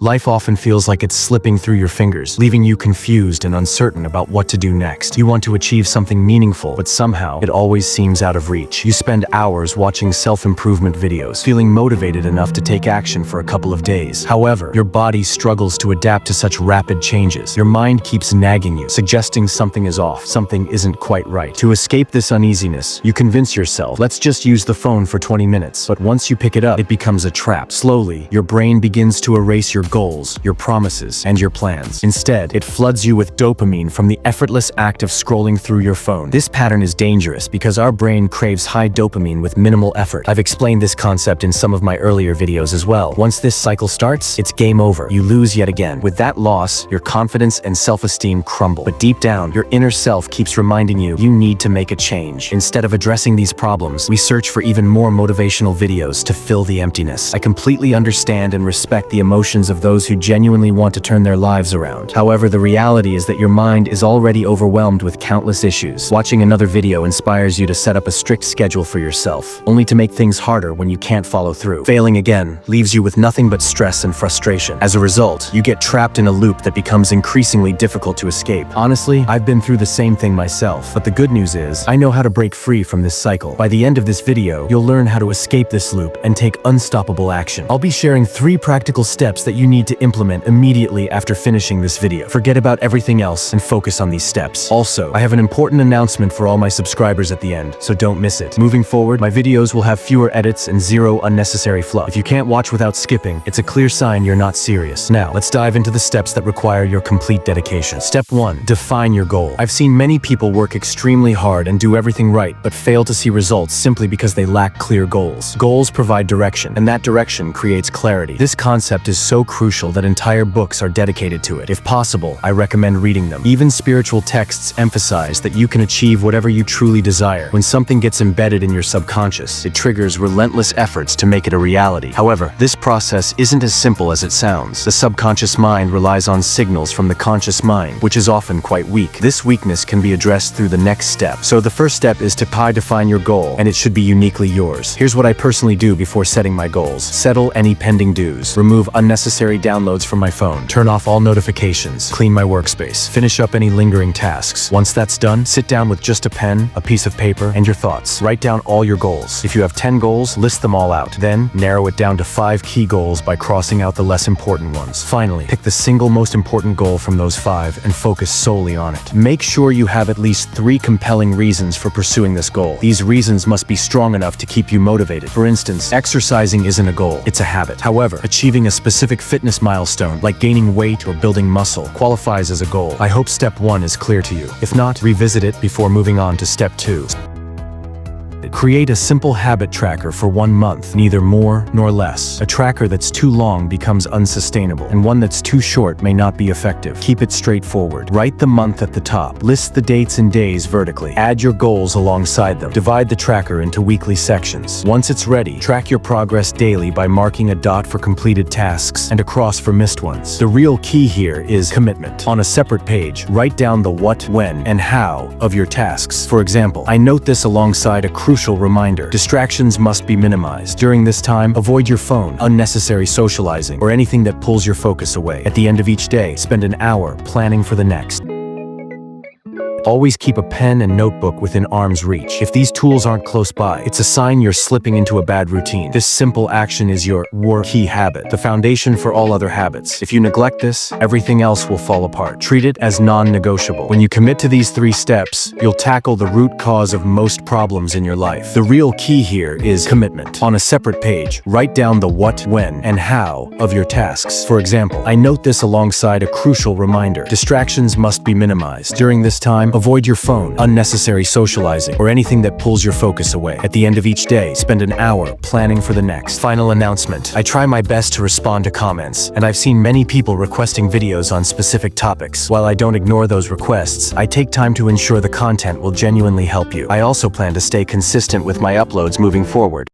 Life often feels like it's slipping through your fingers, leaving you confused and uncertain about what to do next. You want to achieve something meaningful, but somehow it always seems out of reach. You spend hours watching self-improvement videos, feeling motivated enough to take action for a couple of days. However, your body struggles to adapt to such rapid changes. Your mind keeps nagging you, suggesting something is off, something isn't quite right. To escape this uneasiness, you convince yourself, let's just use the phone for 20 minutes. But once you pick it up, it becomes a trap. Slowly, your brain begins to erase your goals, your promises, and your plans. Instead, it floods you with dopamine from the effortless act of scrolling through your phone. This pattern is dangerous because our brain craves high dopamine with minimal effort. I've explained this concept in some of my earlier videos as well. Once this cycle starts, it's game over. You lose yet again. With that loss, your confidence and self-esteem crumble. But deep down, your inner self keeps reminding you need to make a change. Instead of addressing these problems, we search for even more motivational videos to fill the emptiness. I completely understand and respect the emotions of those who genuinely want to turn their lives around. However, the reality is that your mind is already overwhelmed with countless issues. Watching another video inspires you to set up a strict schedule for yourself, only to make things harder when you can't follow through. Failing again leaves you with nothing but stress and frustration. As a result, you get trapped in a loop that becomes increasingly difficult to escape. Honestly, I've been through the same thing myself, but the good news is, I know how to break free from this cycle. By the end of this video, you'll learn how to escape this loop and take unstoppable action. I'll be sharing 3 practical steps that you need to implement immediately after finishing this video. Forget about everything else and focus on these steps. Also, I have an important announcement for all my subscribers at the end, so don't miss it. Moving forward, my videos will have fewer edits and 0 unnecessary fluff. If you can't watch without skipping, it's a clear sign you're not serious. Now, let's dive into the steps that require your complete dedication. Step 1. Define your goal. I've seen many people work extremely hard and do everything right, but fail to see results simply because they lack clear goals. Goals provide direction, and that direction creates clarity. This concept is so crucial that entire books are dedicated to it. If possible, I recommend reading them. Even spiritual texts emphasize that you can achieve whatever you truly desire. When something gets embedded in your subconscious, it triggers relentless efforts to make it a reality. However, this process isn't as simple as it sounds. The subconscious mind relies on signals from the conscious mind, which is often quite weak. This weakness can be addressed through the next step. So the first step is to define your goal, and it should be uniquely yours. Here's what I personally do before setting my goals. Settle any pending dues. Remove unnecessary downloads from my phone. Turn off all notifications. Clean my workspace. Finish up any lingering tasks. Once that's done, sit down with just a pen, a piece of paper, and your thoughts. Write down all your goals. If you have 10 goals, list them all out. Then, narrow it down to 5 key goals by crossing out the less important ones. Finally, pick the single most important goal from those 5 and focus solely on it. Make sure you have at least 3 compelling reasons for pursuing this goal. These reasons must be strong enough to keep you motivated. For instance, exercising isn't a goal, it's a habit. However, achieving a specific fitness milestone, like gaining weight or building muscle, qualifies as a goal. I hope step 1 is clear to you. If not, revisit it before moving on to step 2. Create a simple habit tracker for 1 month, neither more nor less. A tracker that's too long becomes unsustainable, and one that's too short may not be effective. Keep it straightforward. Write the month at the top. List the dates and days vertically. Add your goals alongside them. Divide the tracker into weekly sections. Once it's ready, track your progress daily by marking a dot for completed tasks and a cross for missed ones. The real key here is commitment. On a separate page, write down the what, when, and how of your tasks. For example, I note this alongside a crucial reminder. Distractions must be minimized. During this time, avoid your phone, unnecessary socializing, or anything that pulls your focus away. At the end of each day, spend an hour planning for the next. Always keep a pen and notebook within arm's reach. If these tools aren't close by, it's a sign you're slipping into a bad routine. This simple action is your key habit, the foundation for all other habits. If you neglect this, everything else will fall apart. Treat it as non-negotiable. When you commit to these 3 steps, you'll tackle the root cause of most problems in your life. The real key here is commitment. On a separate page, write down the what, when, and how of your tasks. For example, I note this alongside a crucial reminder. Distractions must be minimized. During this time, avoid your phone, unnecessary socializing, or anything that pulls your focus away. At the end of each day, spend an hour planning for the next. Final announcement. I try my best to respond to comments, and I've seen many people requesting videos on specific topics. While I don't ignore those requests, I take time to ensure the content will genuinely help you. I also plan to stay consistent with my uploads moving forward.